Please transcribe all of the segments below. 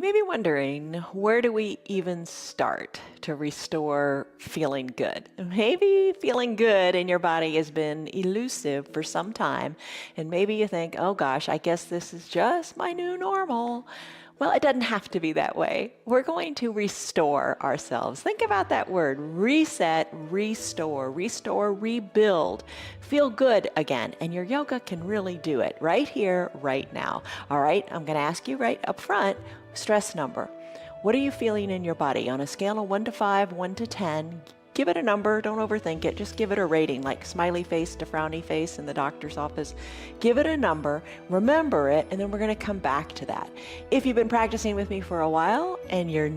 You may be wondering, where do we even start to restore feeling good? Maybe feeling good in your body has been elusive for some time, and maybe you think, oh gosh, I guess this is just my new normal. Well, it doesn't have to be that way. We're going to restore ourselves. Think about that word: reset, restore, rebuild. Feel good again, and your yoga can really do it right here, right now. All right, I'm going to ask you right up front, stress number. What are you feeling in your body on a scale of 1 to 5, 1 to 10? Give it a number. Don't overthink it. Just give it a rating, like smiley face to frowny face in the doctor's office. Give it a number, remember it, and then we're going to come back to that. If you've been practicing with me for a while and you're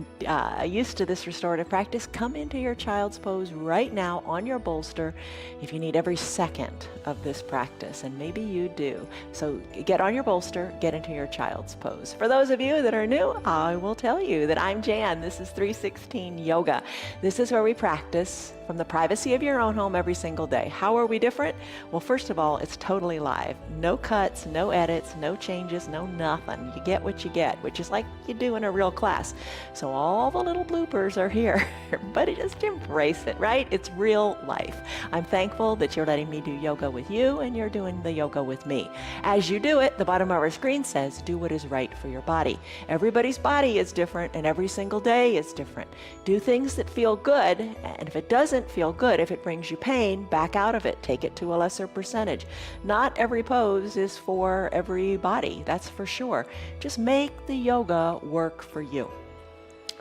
used to this restorative practice, come into your child's pose right now on your bolster if you need every second of this practice, and maybe you do. So get on your bolster, get into your child's pose. For those of you that are new, I will tell you that I'm Jan. This is 316 Yoga. This is where we practice from the privacy of your own home every single day. How are we different? Well, first of all, it's totally live. No cuts, no edits, no changes, no nothing. You get what you get, which is like you do in a real class. So all the little bloopers are here, but just embrace it, right? It's real life. I'm thankful that you're letting me do yoga with you and you're doing the yoga with me. As you do it, the bottom of our screen says, do what is right for your body. Everybody's body is different and every single day is different. Do things that feel good, and if it doesn't feel good, if it brings you pain, back out of it. Take it to a lesser percentage. Not every pose is for every body, that's for sure. Just make the yoga work for you.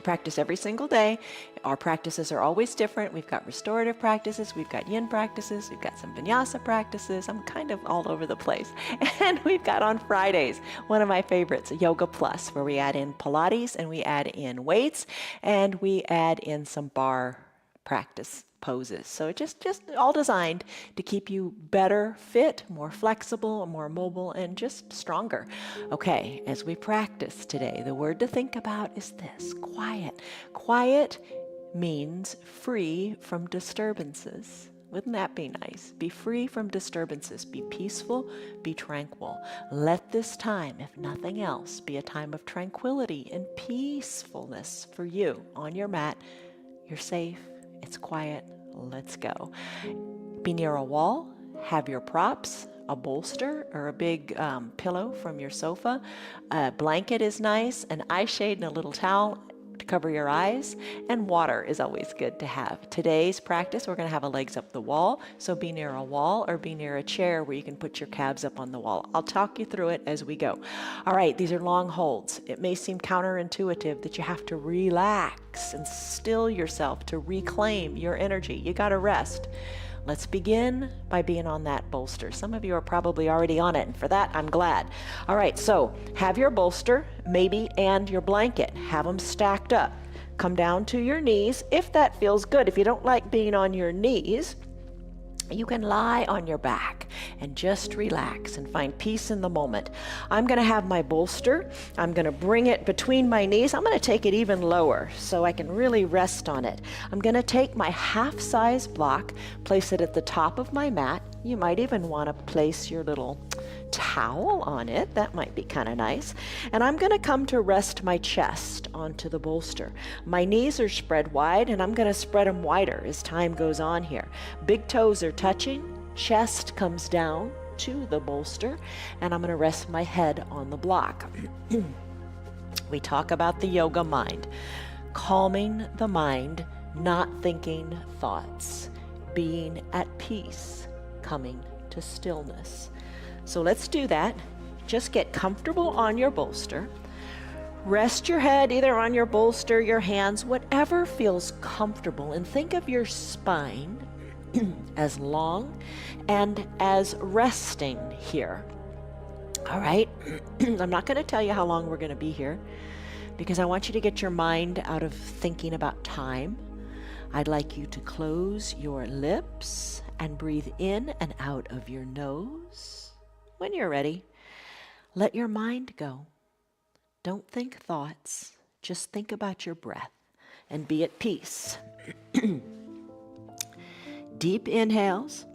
Practice every single day. Our practices are always different. We've got restorative practices, we've got yin practices, we've got some vinyasa practices. I'm kind of all over the place. And we've got on Fridays, one of my favorites, Yoga Plus, where we add in Pilates and we add in weights and we add in some bar practice poses. So it just all designed to keep you better fit, more flexible, more mobile, and just stronger. Okay, as we practice today, the word to think about is this: quiet. Quiet means free from disturbances. Wouldn't that be nice? Be free from disturbances. Be peaceful, be tranquil. Let this time, if nothing else, be a time of tranquility and peacefulness for you on your mat. You're safe. It's quiet. Let's go. Be near a wall. Have your props, a bolster or a big pillow from your sofa. A blanket is nice, an eye shade and a little towel to cover your eyes, and water is always good to have. Today's practice, we're going to have a legs up the wall, so be near a wall or be near a chair where you can put your calves up on the wall. I'll talk you through it as we go. All right, these are long holds. It may seem counterintuitive that you have to relax and still yourself to reclaim your energy. You got to rest. Let's begin by being on that bolster. Some of you are probably already on it, and for that, I'm glad. All right, so have your bolster, maybe, and your blanket. Have them stacked up. Come down to your knees, if that feels good. If you don't like being on your knees, you can lie on your back and just relax and find peace in the moment. I'm going to have my bolster. I'm going to bring it between my knees. I'm going to take it even lower so I can really rest on it. I'm going to take my half-size block, place it at the top of my mat. You might even want to place your little towel on it. That might be kind of nice. And I'm going to come to rest my chest onto the bolster. My knees are spread wide, and I'm going to spread them wider as time goes on here. Big toes are touching, chest comes down to the bolster, and I'm going to rest my head on the block. We talk about the yoga mind. Calming the mind, not thinking thoughts, being at peace, coming to stillness. So let's do that. Just get comfortable on your bolster. Rest your head either on your bolster, your hands, whatever feels comfortable, and think of your spine as long and as resting here. All right, I'm not going to tell you how long we're going to be here because I want you to get your mind out of thinking about time. I'd like you to close your lips and breathe in and out of your nose. When you're ready, let your mind go. Don't think thoughts, just think about your breath and be at peace. Deep inhales.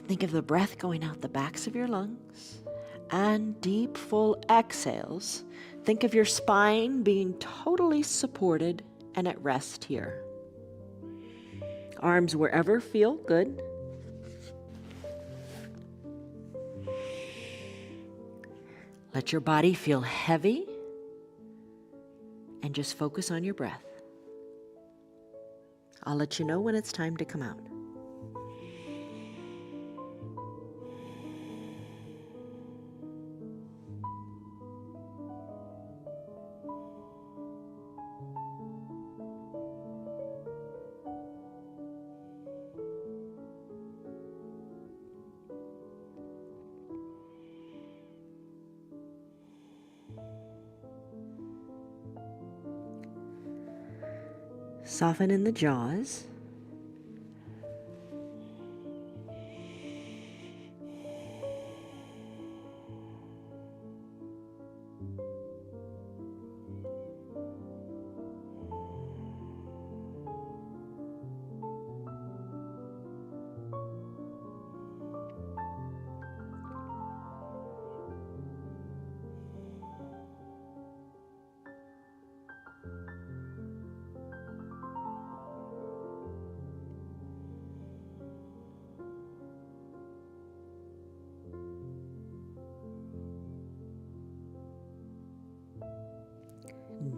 Think of the breath going out the backs of your lungs, and deep, full exhales Think of your spine being totally supported and at rest here. Arms wherever feel good. Let your body feel heavy and just focus on your breath. I'll let you know when it's time to come out. Soften in the jaws.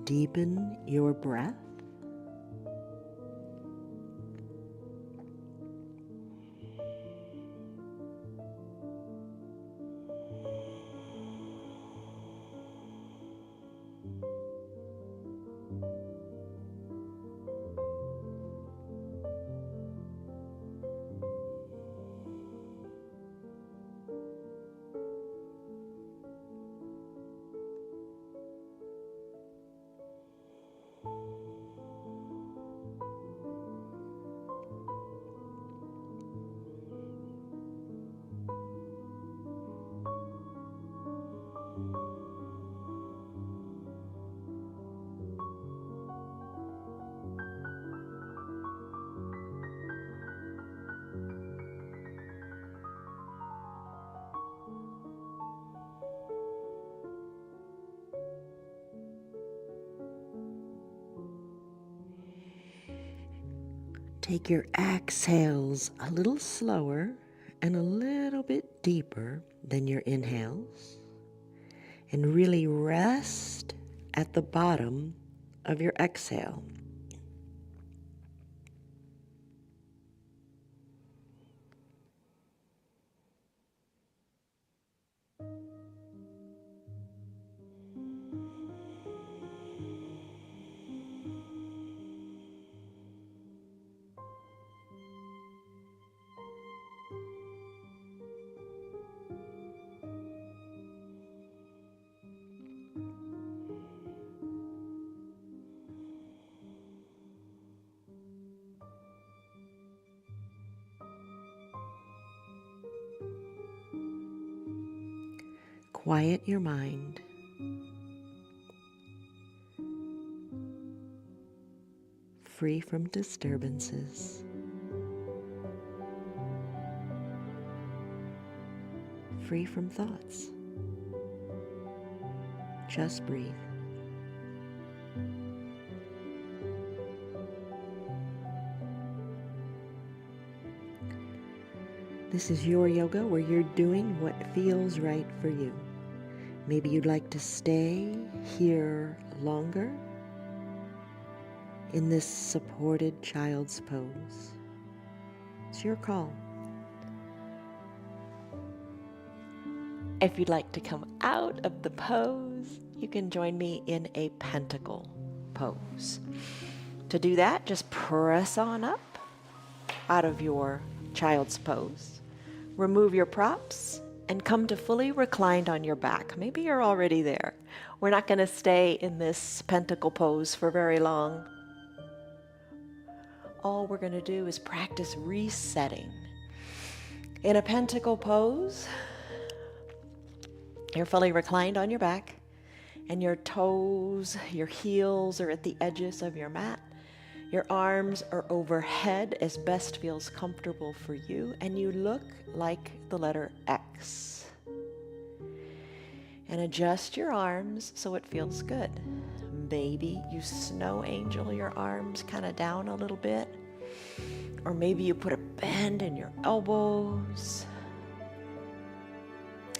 Deepen your breath. Take your exhales a little slower and a little bit deeper than your inhales, and really rest at the bottom of your exhale. Quiet your mind. Free from disturbances. Free from thoughts. Just breathe. This is your yoga where you're doing what feels right for you. Maybe you'd like to stay here longer in this supported child's pose. It's your call. If you'd like to come out of the pose, you can join me in a pentacle pose. To do that, just press on up out of your child's pose. Remove your props and come to fully reclined on your back. Maybe you're already there. We're not going to stay in this pentacle pose for very long. All we're going to do is practice resetting. In a pentacle pose, you're fully reclined on your back, and your toes, your heels are at the edges of your mat. Your arms are overhead as best feels comfortable for you, and you look like the letter X. And adjust your arms so it feels good. Maybe you snow angel your arms kind of down a little bit. Or maybe you put a bend in your elbows.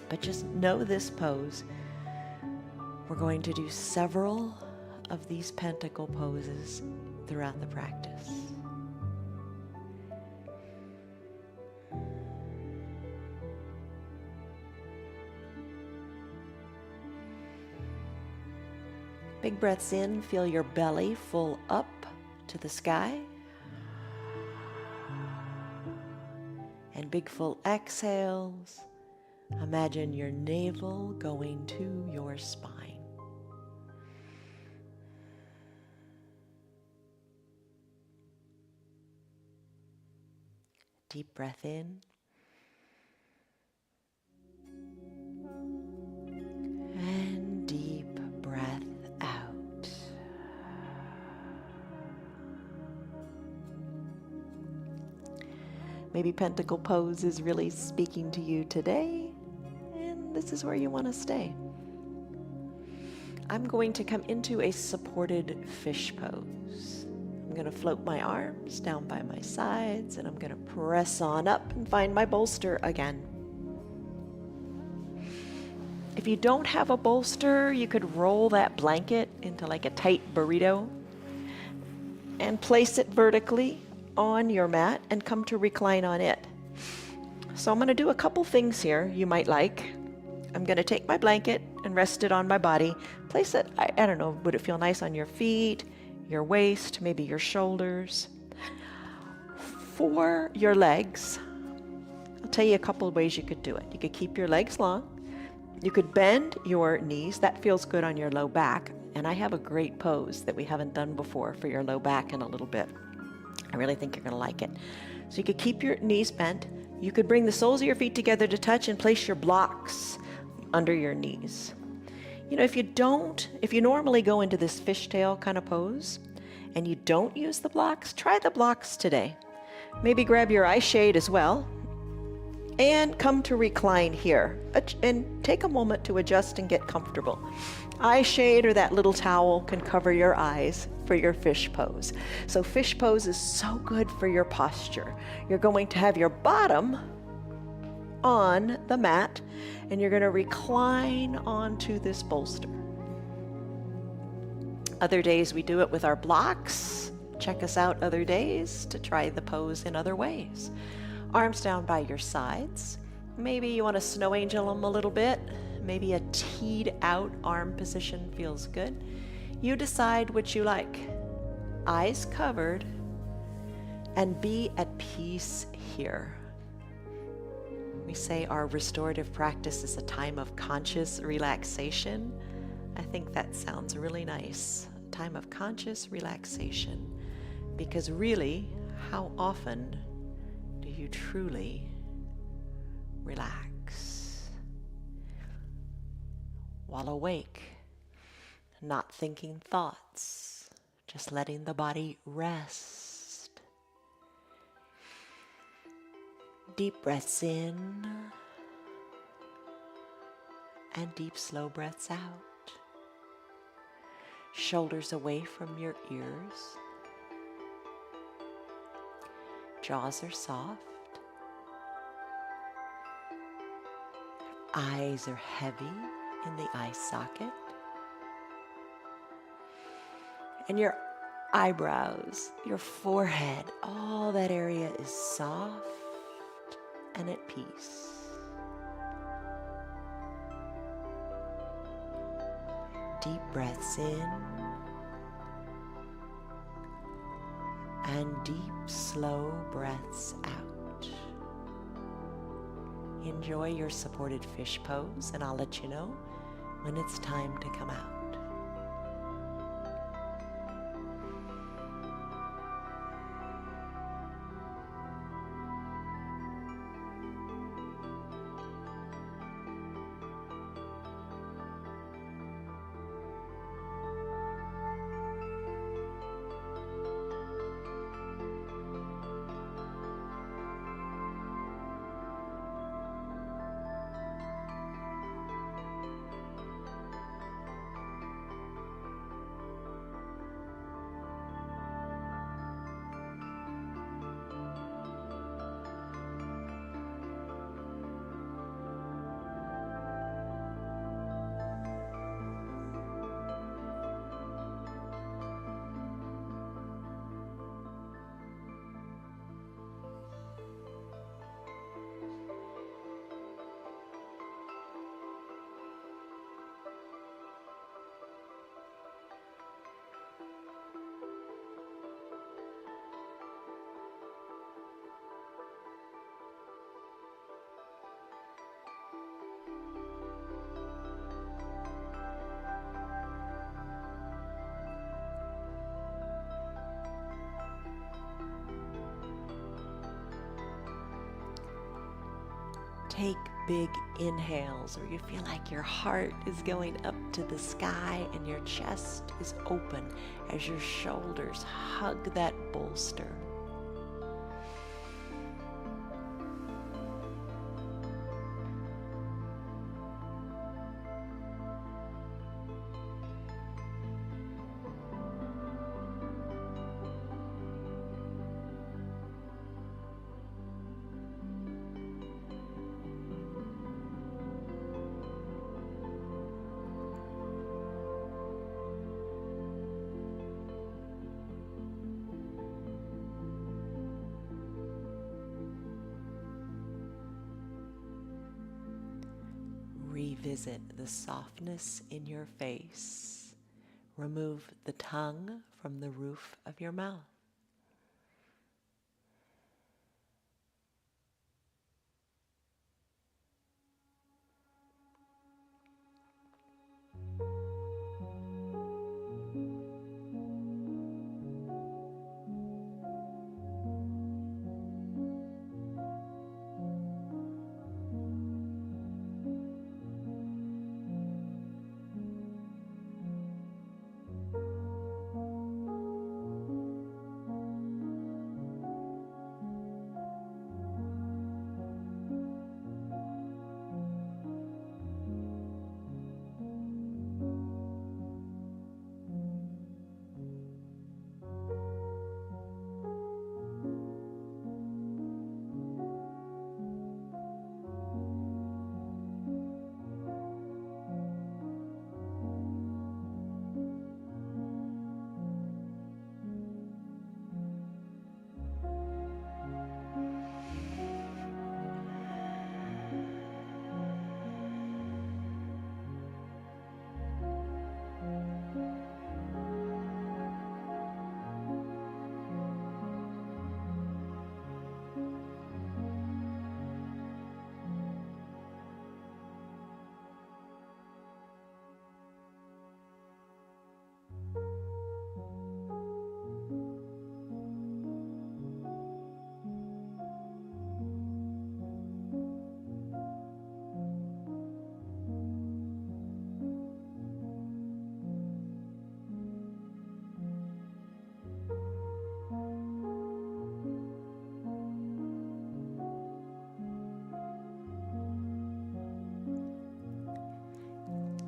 But just know this pose. We're going to do several of these pentacle poses throughout the practice. Big breaths in, feel your belly full up to the sky. And big full exhales. Imagine your navel going to your spine. Deep breath in. And deep breath out. Maybe pentacle pose is really speaking to you today, and this is where you want to stay. I'm going to come into a supported fish pose. I'm going to float my arms down by my sides, and I'm going to press on up and find my bolster again. If you don't have a bolster, you could roll that blanket into like a tight burrito and place it vertically on your mat and come to recline on it. So I'm going to do a couple things here you might like. I'm going to take my blanket and rest it on my body. Place it, I don't know, would it feel nice on your feet, your waist, maybe your shoulders? For your legs, I'll tell you a couple of ways you could do it. You could keep your legs long. You could bend your knees. That feels good on your low back. And I have a great pose that we haven't done before for your low back in a little bit. I really think you're going to like it. So you could keep your knees bent. You could bring the soles of your feet together to touch and place your blocks under your knees. You know, if you normally go into this fishtail kind of pose and you don't use the blocks, try the blocks today. Maybe grab your eye shade as well and come to recline here and take a moment to adjust and get comfortable. Eye shade or that little towel can cover your eyes for your fish pose. So fish pose is so good for your posture. You're going to have your bottom on the mat and you're going to recline onto this bolster. Other days we do it with our blocks. Check us out other days to try the pose in other ways. Arms down by your sides. Maybe you want to snow angel them a little bit. Maybe a teed out arm position feels good. You decide what you like. Eyes covered and be at peace here. We say our restorative practice is a time of conscious relaxation. I think that sounds really nice. A time of conscious relaxation. Because really, how often do you truly relax? While awake, not thinking thoughts, just letting the body rest. Deep breaths in and deep slow breaths out. Shoulders away from your ears. Jaws are soft. Eyes are heavy in the eye socket. And your eyebrows, your forehead, all that area is soft and at peace. Deep breaths in and deep, slow breaths out. Enjoy your supported fish pose, and I'll let you know when it's time to come out. Take big inhales where you feel like your heart is going up to the sky and your chest is open as your shoulders hug that bolster. Revisit the softness in your face. Remove the tongue from the roof of your mouth.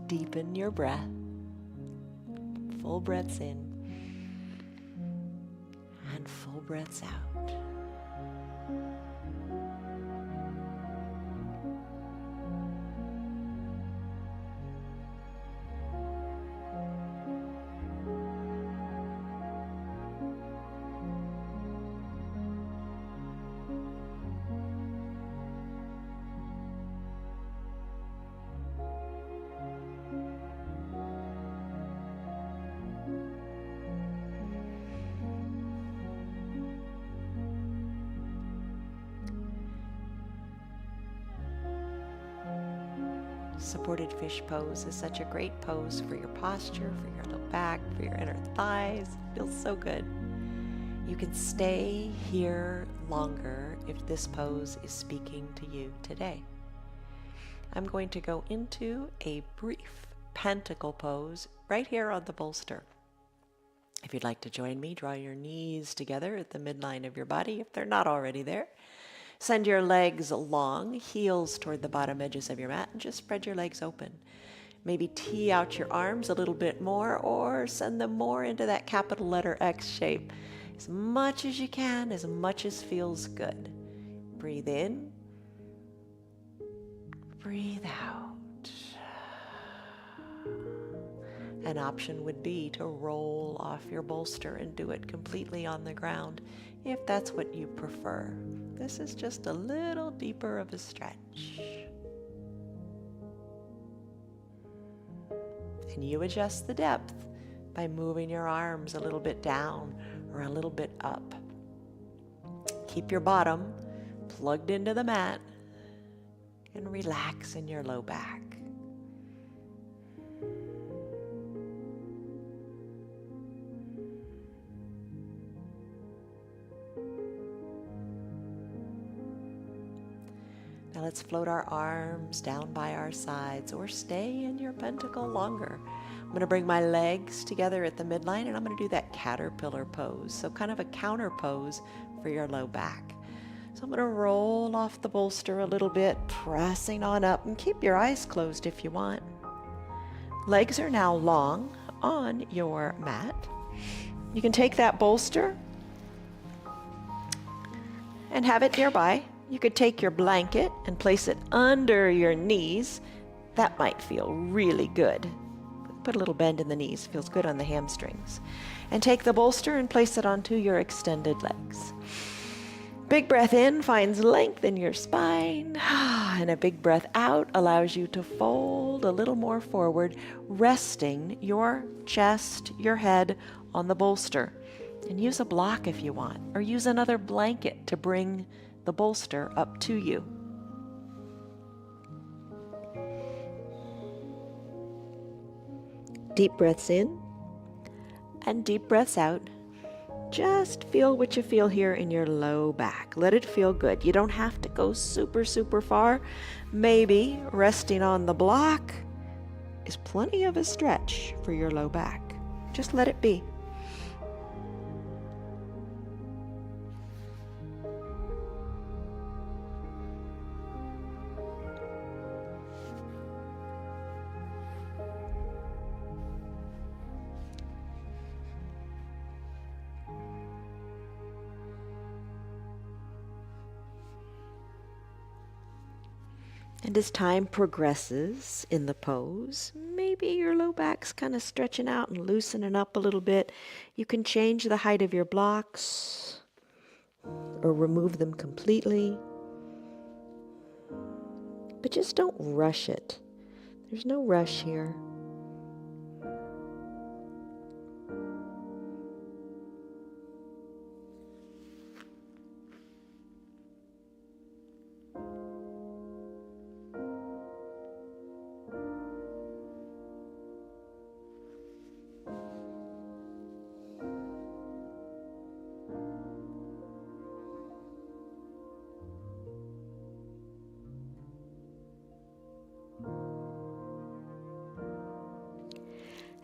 Deepen your breath. Full breaths in and full breaths out. Supported fish pose is such a great pose for your posture, for your low back, for your inner thighs. It feels so good. You can stay here longer if this pose is speaking to you today. I'm going to go into a brief pentacle pose right here on the bolster. If you'd like to join me, draw your knees together at the midline of your body if they're not already there. Send your legs long, heels toward the bottom edges of your mat, and just spread your legs open. Maybe tee out your arms a little bit more or send them more into that capital letter X shape. As much as you can, as much as feels good. Breathe in. Breathe out. An option would be to roll off your bolster and do it completely on the ground if that's what you prefer. This is just a little deeper of a stretch. And you adjust the depth by moving your arms a little bit down or a little bit up. Keep your bottom plugged into the mat and relax in your low back. Now let's float our arms down by our sides or stay in your pentacle longer. I'm going to bring my legs together at the midline and I'm going to do that caterpillar pose. So kind of a counter pose for your low back. So I'm going to roll off the bolster a little bit, pressing on up, and keep your eyes closed if you want. Legs are now long on your mat. You can take that bolster and have it nearby. You could take your blanket and place it under your knees. That might feel really good. Put a little bend in the knees, feels good on the hamstrings. And take the bolster and place it onto your extended legs. Big breath in finds length in your spine, and a big breath out allows you to fold a little more forward, resting your chest, your head on the bolster. And use a block if you want, or use another blanket to bring the bolster up to you. Deep breaths in and deep breaths out. Just feel what you feel here in your low back. Let it feel good. You don't have to go super, super far. Maybe resting on the block is plenty of a stretch for your low back. Just let it be. And as time progresses in the pose, maybe your low back's kind of stretching out and loosening up a little bit. You can change the height of your blocks or remove them completely. But just don't rush it. There's no rush here.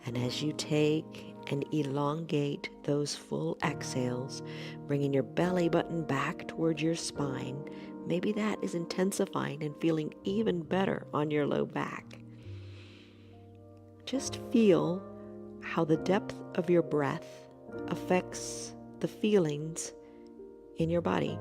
And as you take and elongate those full exhales, bringing your belly button back towards your spine, maybe that is intensifying and feeling even better on your low back. Just feel how the depth of your breath affects the feelings in your body.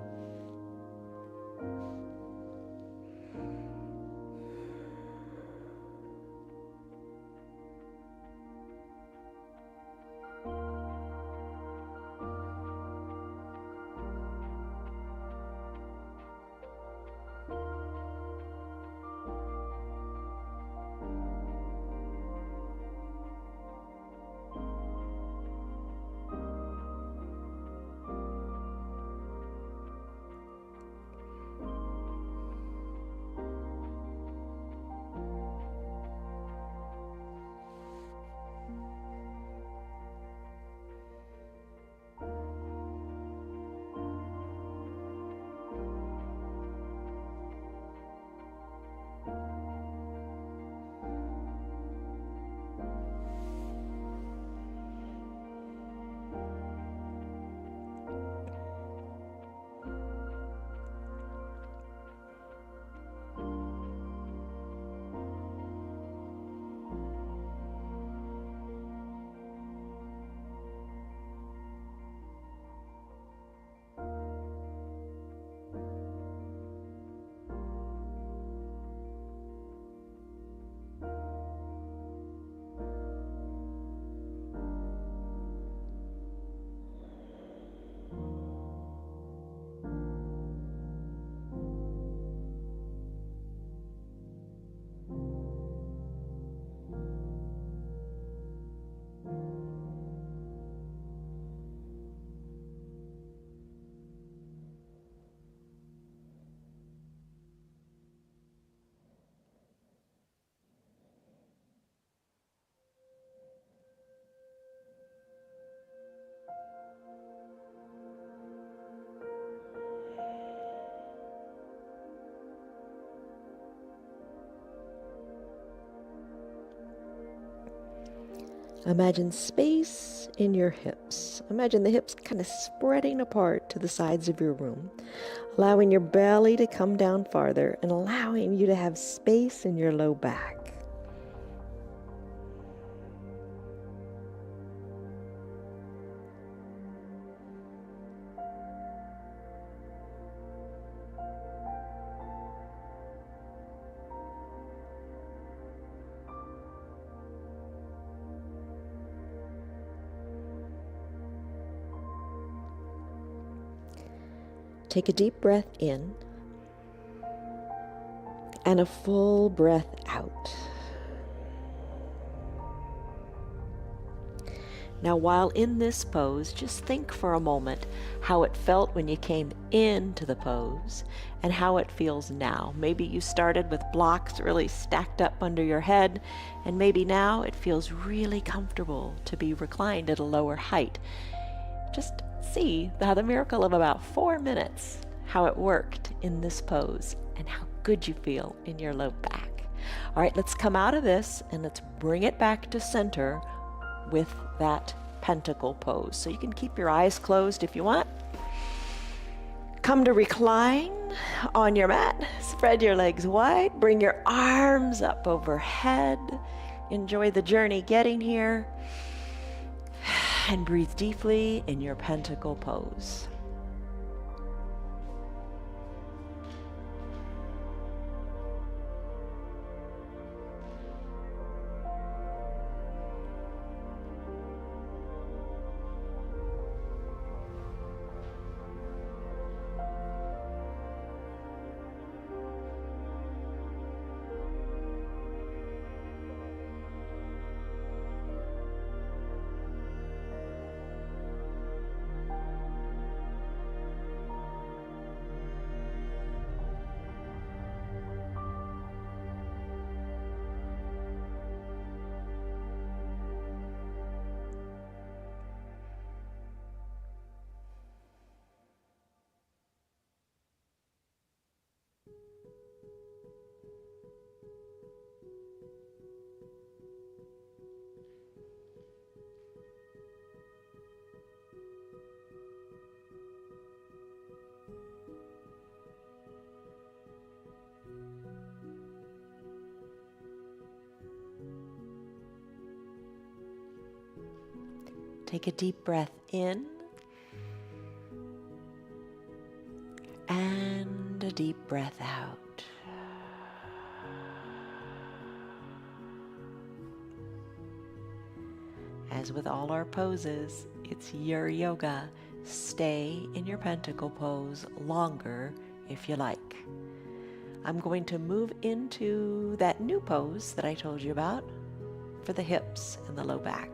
Imagine space in your hips. Imagine the hips kind of spreading apart to the sides of your room, allowing your belly to come down farther and allowing you to have space in your low back. Take a deep breath in and a full breath out. Now, while in this pose, just think for a moment how it felt when you came into the pose and how it feels now. Maybe you started with blocks really stacked up under your head, and maybe now it feels really comfortable to be reclined at a lower height. Just see how the miracle of about 4 minutes, how it worked in this pose and how good you feel in your low back. All right, let's come out of this and let's bring it back to center with that pentacle pose. So you can keep your eyes closed if you want. Come to recline on your mat. Spread your legs wide. Bring your arms up overhead. Enjoy the journey getting here. And breathe deeply in your pentacle pose. Take a deep breath in and a deep breath out. As with all our poses, it's your yoga. Stay in your pentacle pose longer if you like. I'm going to move into that new pose that I told you about for the hips and the low back.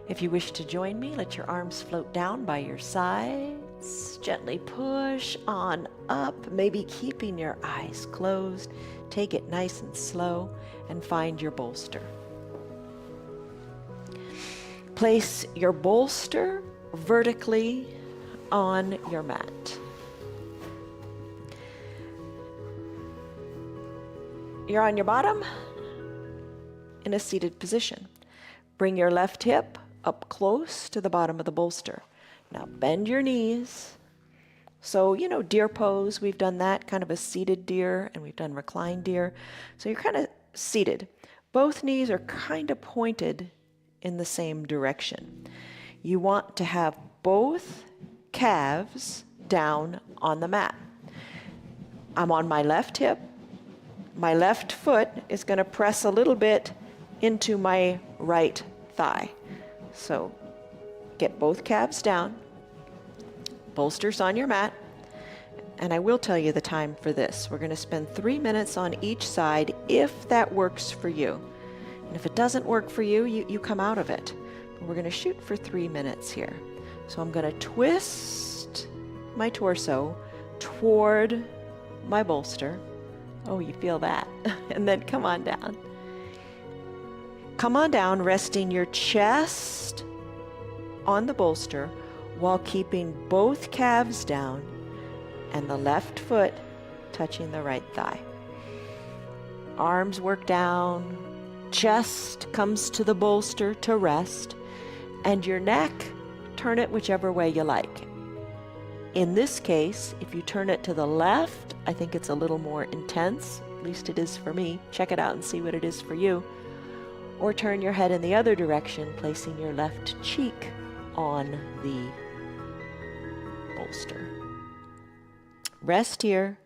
If you wish to join me, let your arms float down by your sides. Gently push on up, maybe keeping your eyes closed. Take it nice and slow and find your bolster. Place your bolster vertically on your mat. You're on your bottom in a seated position. Bring your left hip up close to the bottom of the bolster. Now bend your knees. So, deer pose, we've done that, kind of a seated deer, and we've done reclined deer. So you're kind of seated. Both knees are kind of pointed in the same direction. You want to have both calves down on the mat. I'm on my left hip. My left foot is going to press a little bit into my right thigh. So get both calves down, bolsters on your mat, and I will tell you the time for this. We're going to spend 3 minutes on each side if that works for you. And if it doesn't work for you, you come out of it. But we're going to shoot for 3 minutes here. So I'm going to twist my torso toward my bolster. Oh, you feel that. And then come on down. Come on down, resting your chest on the bolster while keeping both calves down and the left foot touching the right thigh. Arms work down chest comes to the bolster to rest, and your neck, turn it whichever way you like. In this case, if you turn it to the left, I think it's a little more intense. At least it is for me. Check it out and see what it is for you. Or turn your head in the other direction, placing your left cheek on the bolster. Rest here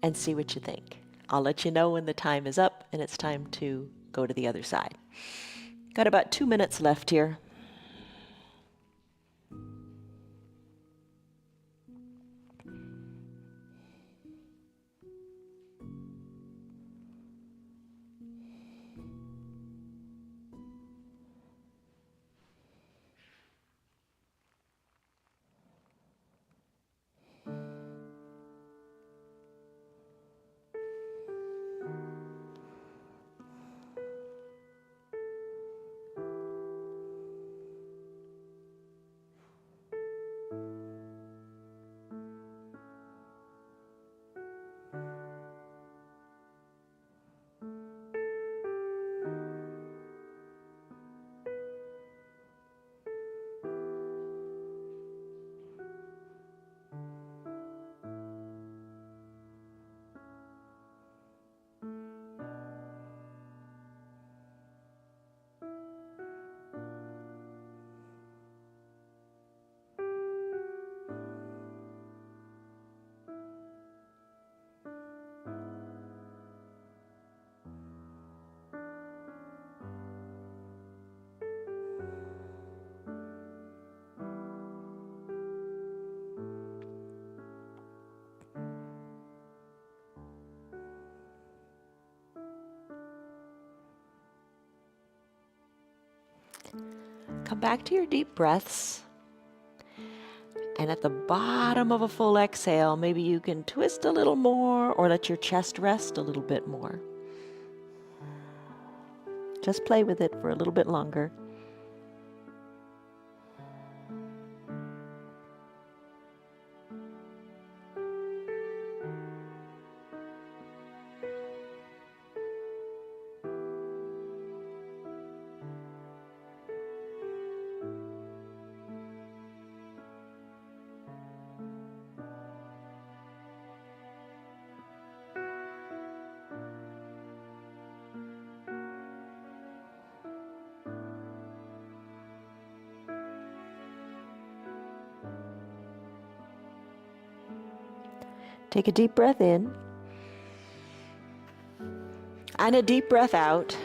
and see what you think. I'll let you know when the time is up and it's time to go to the other side. Got about 2 minutes left here. Come back to your deep breaths. And at the bottom of a full exhale, maybe you can twist a little more or let your chest rest a little bit more. Just play with it for a little bit longer. Take a deep breath in and a deep breath out.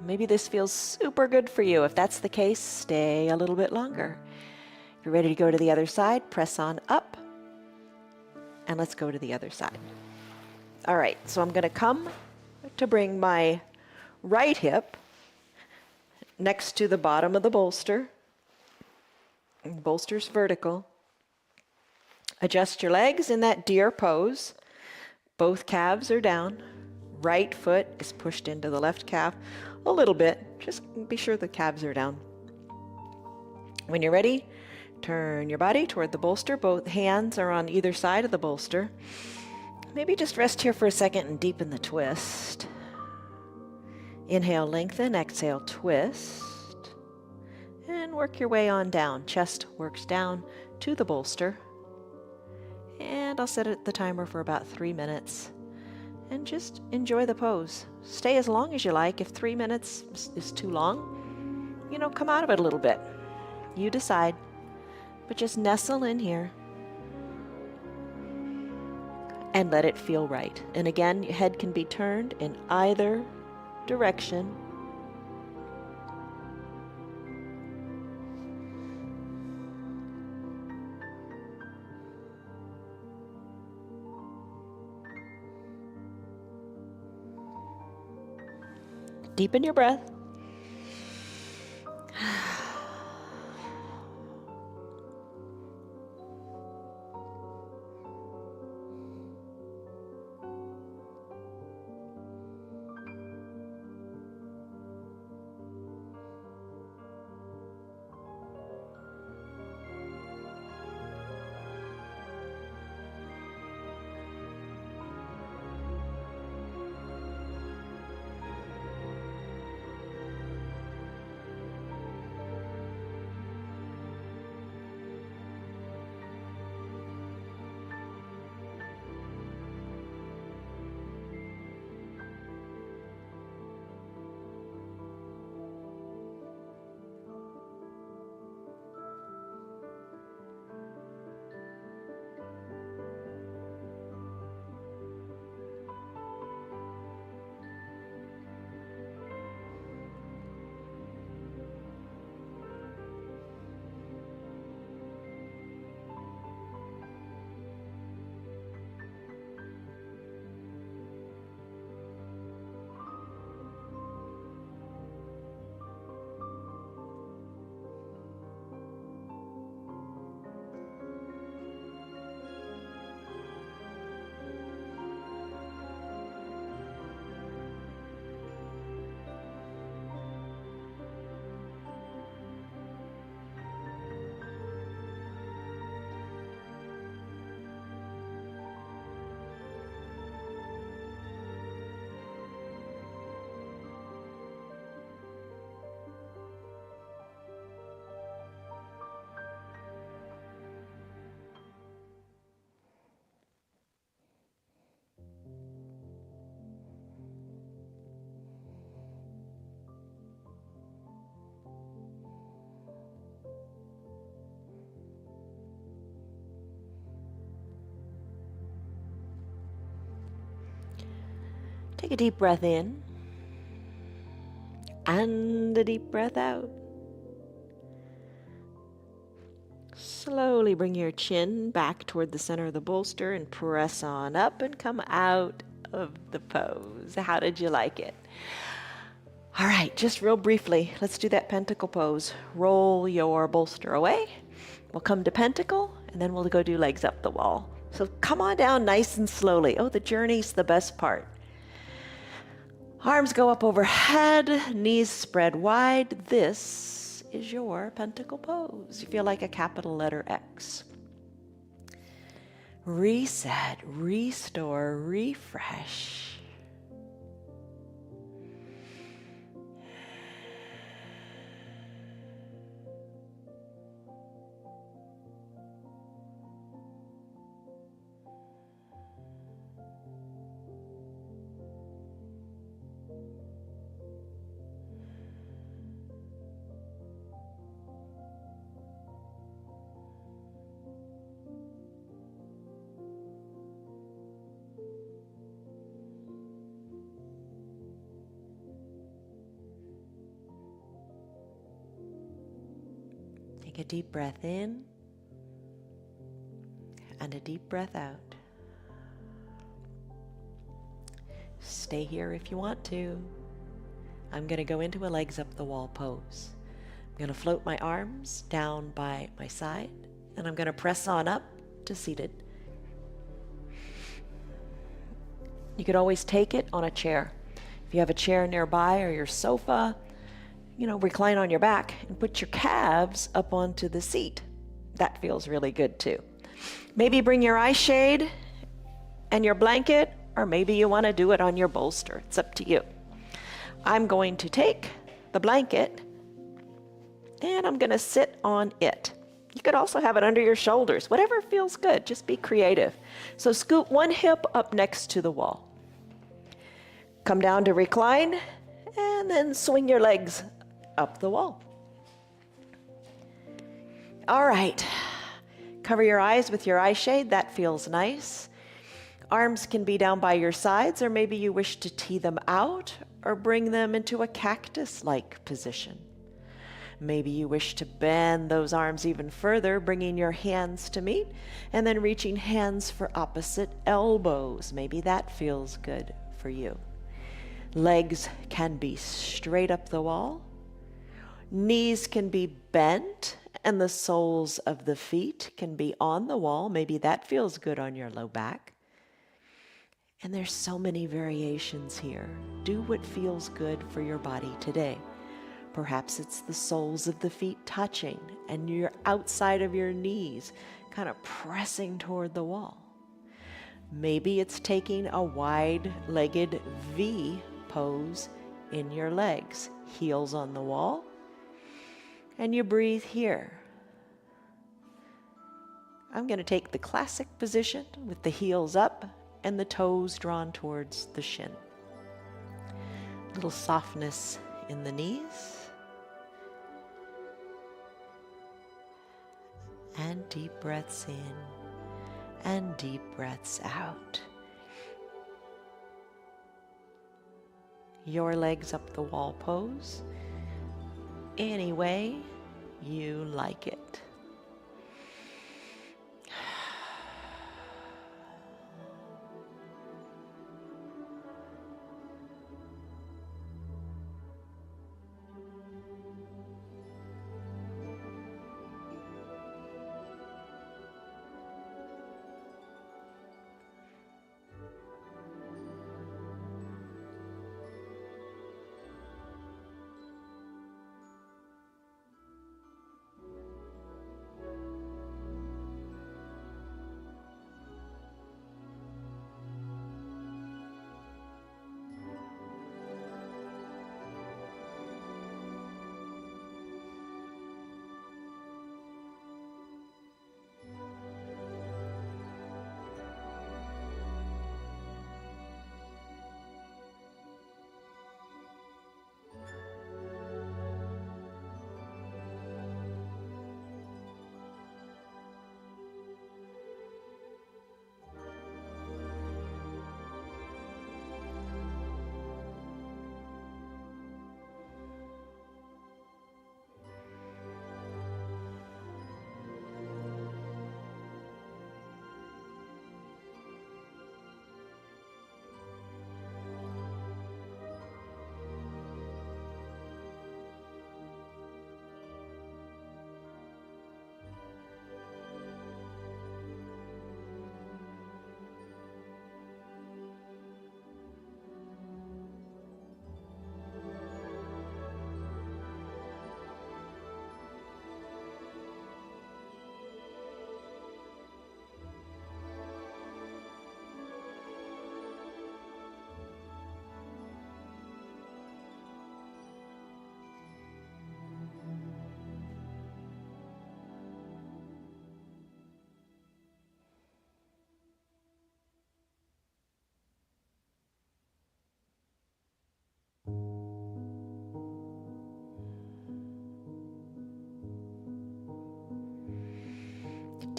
Maybe this feels super good for you. If that's the case, stay a little bit longer. If you're ready to go to the other side, press on up and let's go to the other side. All right, so I'm going to come to bring my right hip next to the bottom of the bolster. The bolster's vertical. Adjust your legs in that deer pose. Both calves are down. Right foot is pushed into the left calf a little bit. Just be sure the calves are down. When you're ready, turn your body toward the bolster. Both hands are on either side of the bolster. Maybe just rest here for a second and deepen the twist. Inhale, lengthen. Exhale, twist. And work your way on down. Chest works down to the bolster. And I'll set the timer for about 3 minutes. And just enjoy the pose. Stay as long as you like. If 3 minutes is too long, come out of it a little bit. You decide. But just nestle in here. And let it feel right. And again, your head can be turned in either direction. Deepen your breath. Take a deep breath in and a deep breath out. Slowly bring your chin back toward the center of the bolster and press on up and come out of the pose. How did you like it? All right, just real briefly, let's do that pentacle pose. Roll your bolster away. We'll come to pentacle, and then we'll go do legs up the wall. So come on down nice and slowly. Oh, the journey's the best part. Arms go up overhead, knees spread wide. This is your pentacle pose. You feel like a capital letter X. Reset, restore, refresh. Take a deep breath in and a deep breath out. Stay here if you want to. I'm going to go into a legs up the wall pose. I'm going to float my arms down by my side, and I'm going to press on up to seated. You could always take it on a chair. If you have a chair nearby or your sofa, recline on your back and put your calves up onto the seat. That feels really good too. Maybe bring your eye shade and your blanket, or maybe you want to do it on your bolster. It's up to you. I'm going to take the blanket and I'm going to sit on it. You could also have it under your shoulders, whatever feels good. Just be creative. So scoot one hip up next to the wall. Come down to recline and then swing your legs up the wall. All right. Cover your eyes with your eye shade. That feels nice. Arms can be down by your sides, or maybe you wish to tee them out or bring them into a cactus-like position. Maybe you wish to bend those arms even further, bringing your hands to meet and then reaching hands for opposite elbows. Maybe that feels good for you. Legs can be straight up the wall. Knees can be bent and the soles of the feet can be on the wall. Maybe that feels good on your low back. And there's so many variations here. Do what feels good for your body today. Perhaps it's the soles of the feet touching and your outside of your knees kind of pressing toward the wall. Maybe it's taking a wide-legged V pose in your legs, heels on the wall, and you breathe here. I'm going to take the classic position with the heels up and the toes drawn towards the shin. Little softness in the knees. And deep breaths in and deep breaths out. Your legs up the wall pose, any way you like it.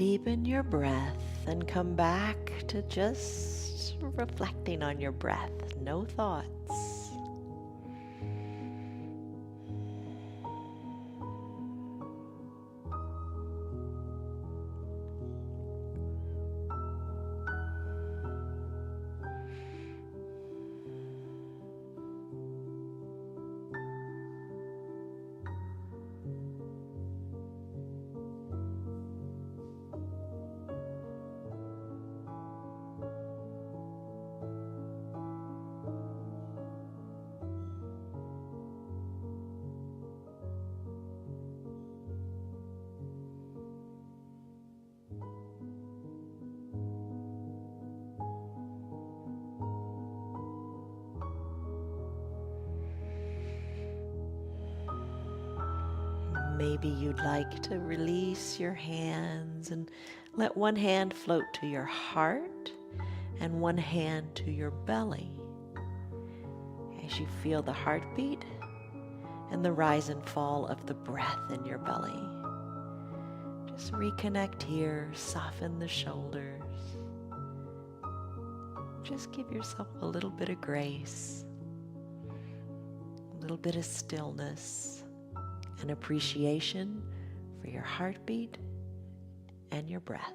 Deepen your breath and come back to just reflecting on your breath. No thoughts. Maybe you'd like to release your hands and let one hand float to your heart and one hand to your belly as you feel the heartbeat and the rise and fall of the breath in your belly. Just reconnect here, soften the shoulders. Just give yourself a little bit of grace, a little bit of stillness, and appreciation for your heartbeat and your breath.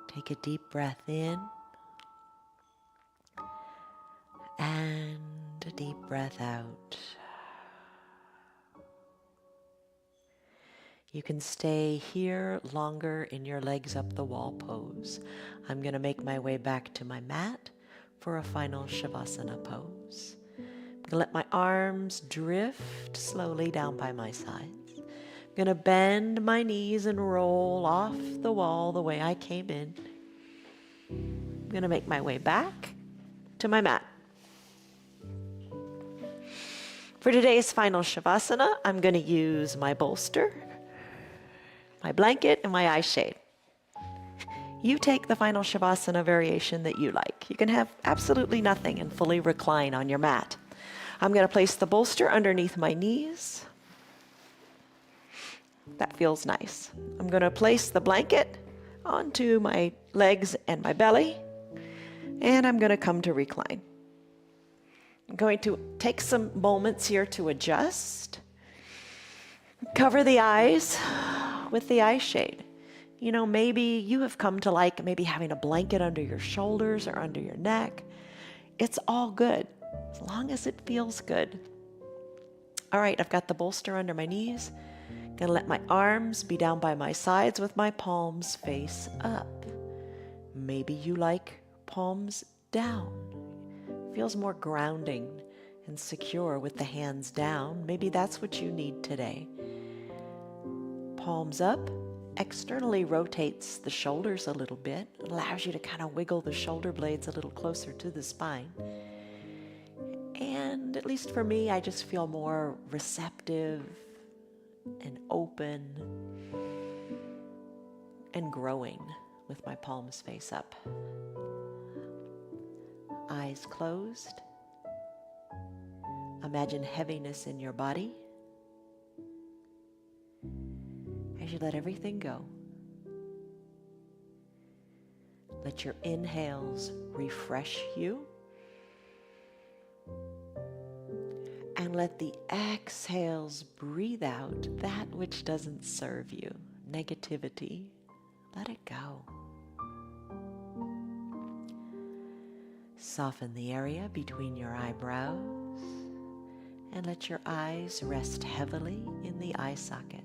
Take a deep breath in and a deep breath out. You can stay here longer in your legs up the wall pose. I'm going to make my way back to my mat for a final Shavasana pose. I'm going to let my arms drift slowly down by my sides. I'm going to bend my knees and roll off the wall the way I came in. I'm going to make my way back to my mat. For today's final Shavasana, I'm going to use my bolster, my blanket, and my eye shade. You take the final Shavasana variation that you like. You can have absolutely nothing and fully recline on your mat. I'm going to place the bolster underneath my knees. That feels nice. I'm going to place the blanket onto my legs and my belly, and I'm going to come to recline. I'm going to take some moments here to adjust. Cover the eyes with the eye shade. You know, maybe you have come to like maybe having a blanket under your shoulders or under your neck. It's all good, as long as it feels good. All right, I've got the bolster under my knees. Gonna let my arms be down by my sides with my palms face up. Maybe you like palms down. Feels more grounding and secure with the hands down. Maybe that's what you need today. Palms up externally rotates the shoulders a little bit. It allows you to kind of wiggle the shoulder blades a little closer to the spine. And at least for me, I just feel more receptive and open and growing with my palms face up. Eyes closed. Imagine heaviness in your body as you let everything go. Let your inhales refresh you, and let the exhales breathe out that which doesn't serve you. Negativity, let it go. Soften the area between your eyebrows and let your eyes rest heavily in the eye sockets.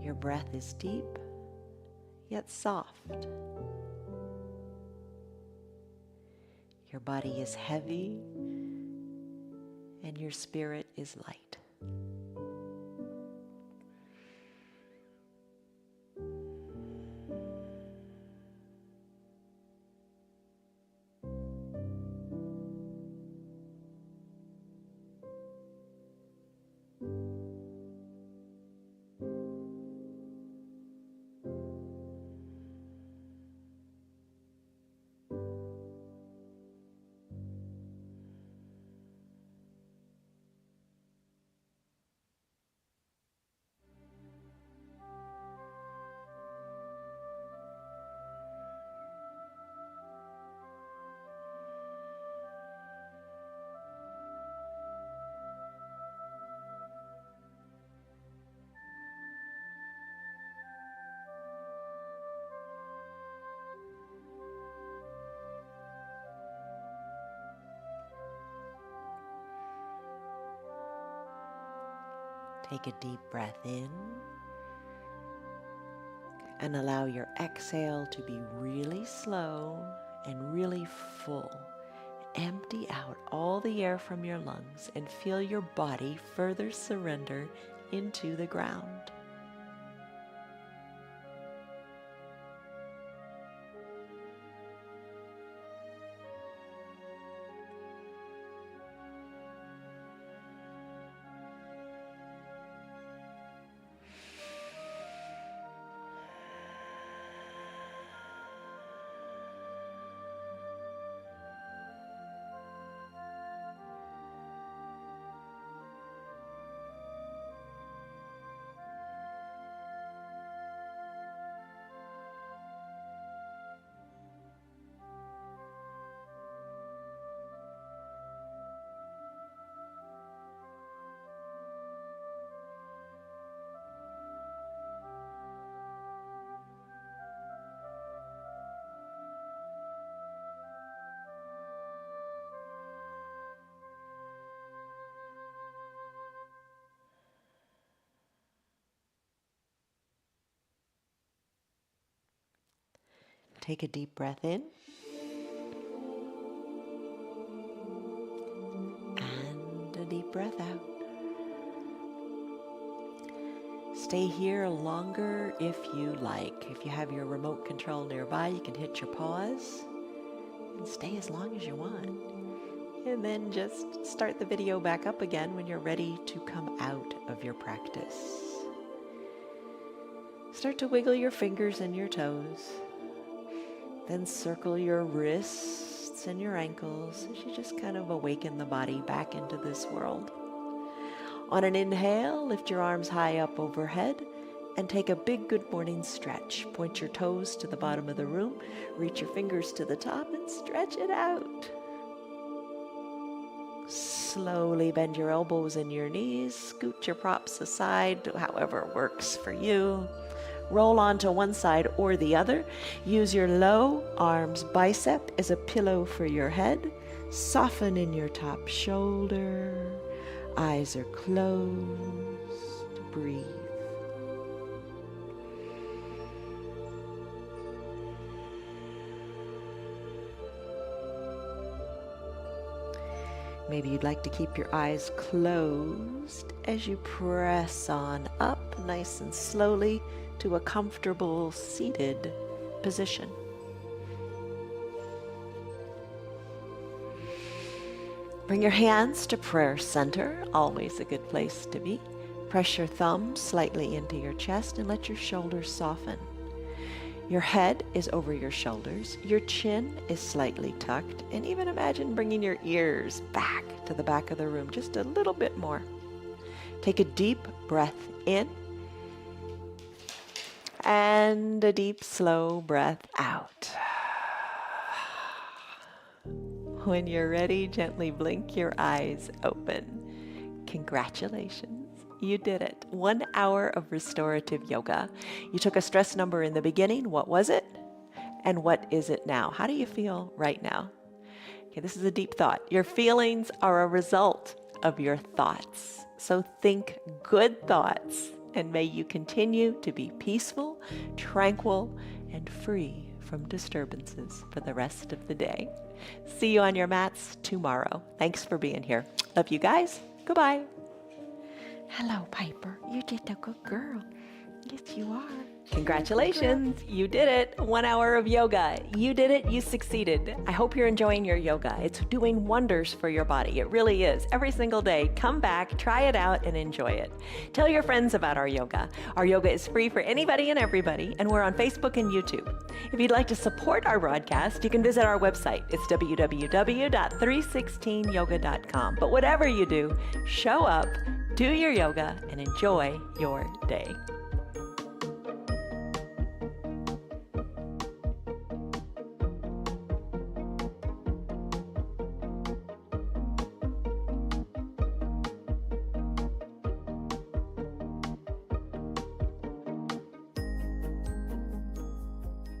Your breath is deep, yet soft. Your body is heavy, and your spirit is light. Take a deep breath in and allow your exhale to be really slow and really full. Empty out all the air from your lungs and feel your body further surrender into the ground. Take a deep breath in and a deep breath out. Stay here longer if you like. If you have your remote control nearby, you can hit your pause and stay as long as you want. And then just start the video back up again when you're ready to come out of your practice. Start to wiggle your fingers and your toes. Then circle your wrists and your ankles as you just kind of awaken the body back into this world. On an inhale, lift your arms high up overhead and take a big good morning stretch. Point your toes to the bottom of the room, reach your fingers to the top and stretch it out. Slowly bend your elbows and your knees, scoot your props aside, however works for you. Roll onto one side or the other. Use your low arms bicep as a pillow for your head. Soften in your top shoulder. Eyes are closed. Breathe. Maybe you'd like to keep your eyes closed as you press on up nice and slowly to a comfortable seated position. Bring your hands to prayer center, always a good place to be. Press your thumbs slightly into your chest and let your shoulders soften. Your head is over your shoulders, your chin is slightly tucked, and even imagine bringing your ears back to the back of the room just a little bit more. Take a deep breath in and a deep, slow breath out. When you're ready, gently blink your eyes open. Congratulations. You did it. 1 hour of restorative yoga. You took a stress number in the beginning. What was it? And what is it now? How do you feel right now? Okay, this is a deep thought. Your feelings are a result of your thoughts. So think good thoughts, and may you continue to be peaceful, tranquil, and free from disturbances for the rest of the day. See you on your mats tomorrow. Thanks for being here. Love you guys. Goodbye. Hello, Piper. You did a good girl. Yes, you are. Congratulations, you did it. 1 hour of yoga. You did it, you succeeded. I hope you're enjoying your yoga. It's doing wonders for your body. It really is. Every single day, come back, try it out, and enjoy it. Tell your friends about our yoga. Our yoga is free for anybody and everybody, and we're on Facebook and YouTube. If you'd like to support our broadcast, you can visit our website. It's www.316yoga.com. But whatever you do, show up, do your yoga, and enjoy your day.